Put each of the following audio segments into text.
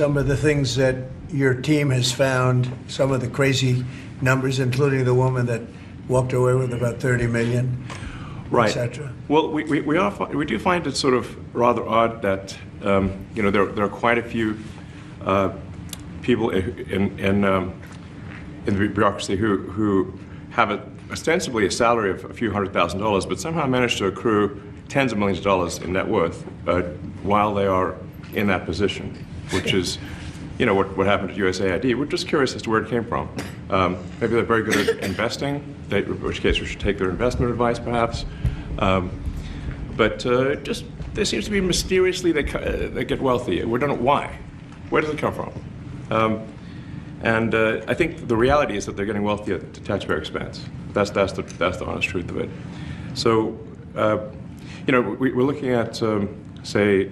Some of the things that your team has found, some of the crazy numbers, including the woman that walked away with about 30 million, right, etc. Well, we do find it sort of rather odd that there are quite a few people in the bureaucracy who have ostensibly a salary of a few $100,000, but somehow manage to accrue tens of millions of dollars in net worth while they are in that position, which is, what happened at USAID. We're just curious as to where it came from. Maybe they're very good at investing, in which case we should take their investment advice, perhaps. But just there seems to be mysteriously they get wealthy. We don't know why. Where does it come from? And I think the reality is that they're getting wealthy at the taxpayer expense. That's the honest truth of it. So, we're looking at, say,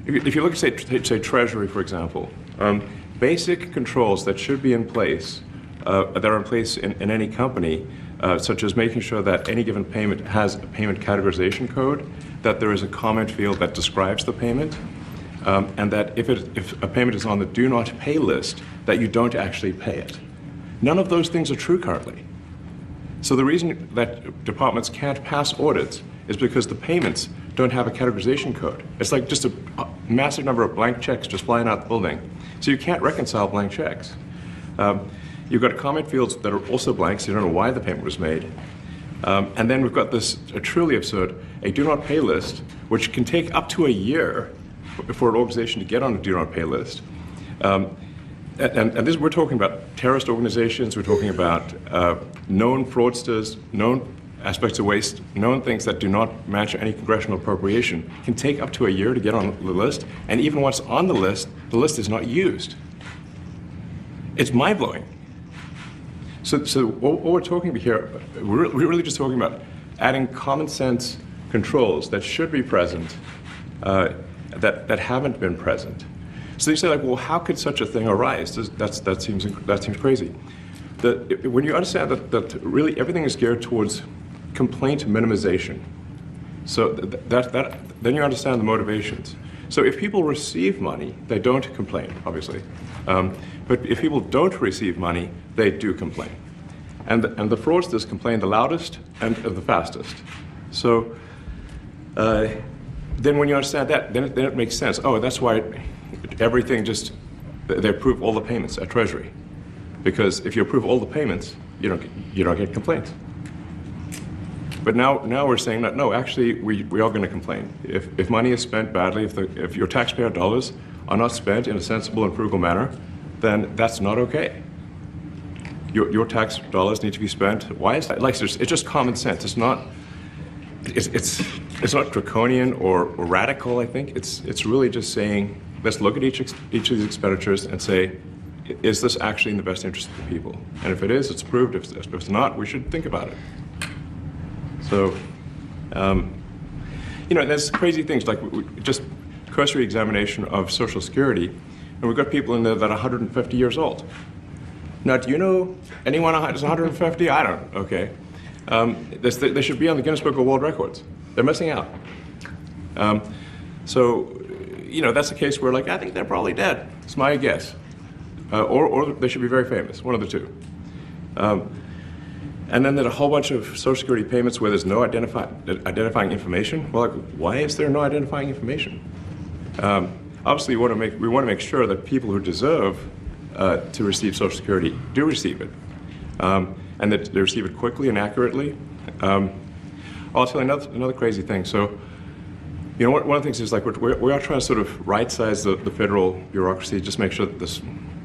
if you look at, say, Treasury, for example, basic controls that should be in place, that are in place in any company, such as making sure that any given payment has a payment categorization code, that there is a comment field that describes the payment, and that if a payment is on the do not pay list, that you don't actually pay it. None of those things are true currently. So the reason that departments can't pass audits is because the payments don't have a categorization code. It's like just a massive number of blank checks just flying out the building. So you can't reconcile blank checks. You've got comment fields that are also blank, so you don't know why the payment was made. And then we've got this truly absurd, a do not pay list, which can take up to a year for an organization to get on a do not pay list. And this, we're talking about terrorist organizations, we're talking about known fraudsters, known aspects of waste, known things that do not match any congressional appropriation, can take up to a year to get on the list, and even once on the list is not used. It's mind-blowing. So what we're talking about here, we're really just talking about adding common sense controls that should be present, that haven't been present. So you say, like, well, how could such a thing arise? That seems crazy. When you understand that really everything is geared towards complaint minimization, so then you understand the motivations. So if people receive money, they don't complain, obviously. But if people don't receive money, they do complain. And the fraudsters complain the loudest and the fastest. So then when you understand that, then it makes sense. Oh, that's why everything they approve all the payments at Treasury. Because if you approve all the payments, you don't get complaints. But now we're saying that, no, actually, we are going to complain. If money is spent badly, if your taxpayer dollars are not spent in a sensible and frugal manner, then that's not okay. Your tax dollars need to be spent. Why is that? Like, it's just common sense. It's not draconian or radical, I think. It's really just saying, let's look at each of these expenditures and say, is this actually in the best interest of the people? And if it is, it's approved. If it's not, we should think about it. So, there's crazy things like just cursory examination of Social Security, and we've got people in there that are 150 years old. Now, do you know anyone who's 150? I don't. Okay. They should be on the Guinness Book of World Records. They're missing out. So, that's a case where, like, I think they're probably dead. It's my guess. Or they should be very famous, one of the two. And then there's a whole bunch of Social Security payments where there's no identifying information. Well, like, why is there no identifying information? Obviously, we want to make sure that people who deserve to receive Social Security do receive it, and that they receive it quickly and accurately. I'll tell you another crazy thing. So, one of the things is, like, we are trying to sort of right-size the federal bureaucracy, just make sure that this.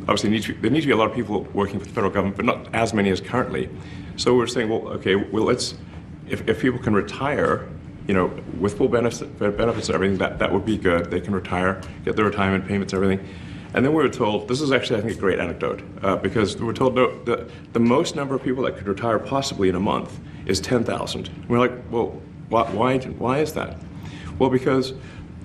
Obviously, there need to be a lot of people working for the federal government, but not as many as currently. So we're saying, well, okay, well, if people can retire, with full benefits and everything, that would be good. They can retire, get their retirement payments, everything. And then we were told, this is actually, I think, a great anecdote, because we were told, no, the most number of people that could retire possibly in a month is 10,000. We're like, well, why is that? Well, because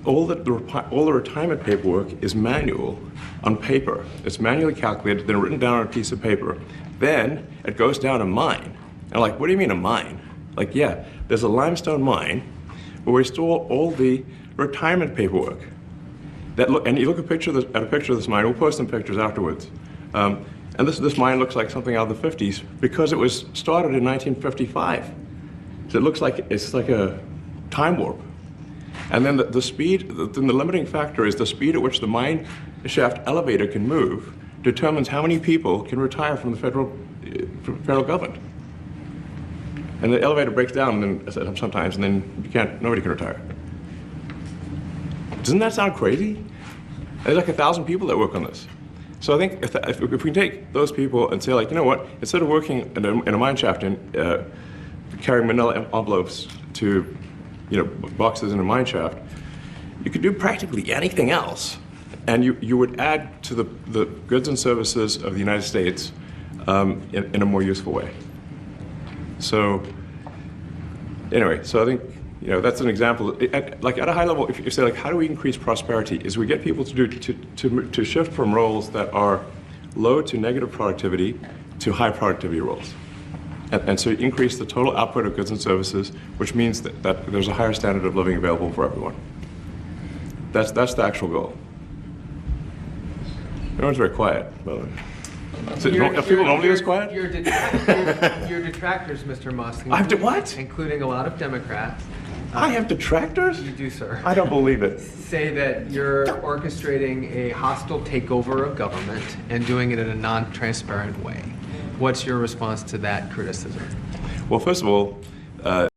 all the retirement paperwork is manual on paper. It's manually calculated, then written down on a piece of paper. Then it goes down a mine. And like, what do you mean a mine? Like, yeah, there's a limestone mine where we store all the retirement paperwork. And you look at a picture of this mine. We'll post some pictures afterwards. And this mine looks like something out of the 50s because it was started in 1955. So it looks like it's like a time warp. And then the speed, then the limiting factor is the speed at which the mine shaft elevator can move determines how many people can retire from the federal government. And the elevator breaks down and then, sometimes, and then nobody can retire. Doesn't that sound crazy? There's like 1,000 people that work on this. So I think if we can take those people and say, like, you know what, instead of working in a mine shaft and carrying manila envelopes to, boxes in a mine shaft, you could do practically anything else. And you would add to the goods and services of the United States in a more useful way. So anyway, so I think, that's an example. Like at a high level, if you say, like, how do we increase prosperity, is we get people to shift from roles that are low to negative productivity to high productivity roles. And so you increase the total output of goods and services, which means that there's a higher standard of living available for everyone. That's the actual goal. Everyone's very quiet, by the way. So are people normally this quiet? Your detractors, Mr. Musk. I have to what? Including a lot of Democrats. I have detractors? You do, sir. I don't believe it. Say that you're orchestrating a hostile takeover of government and doing it in a non-transparent way. What's your response to that criticism? Well, first of all,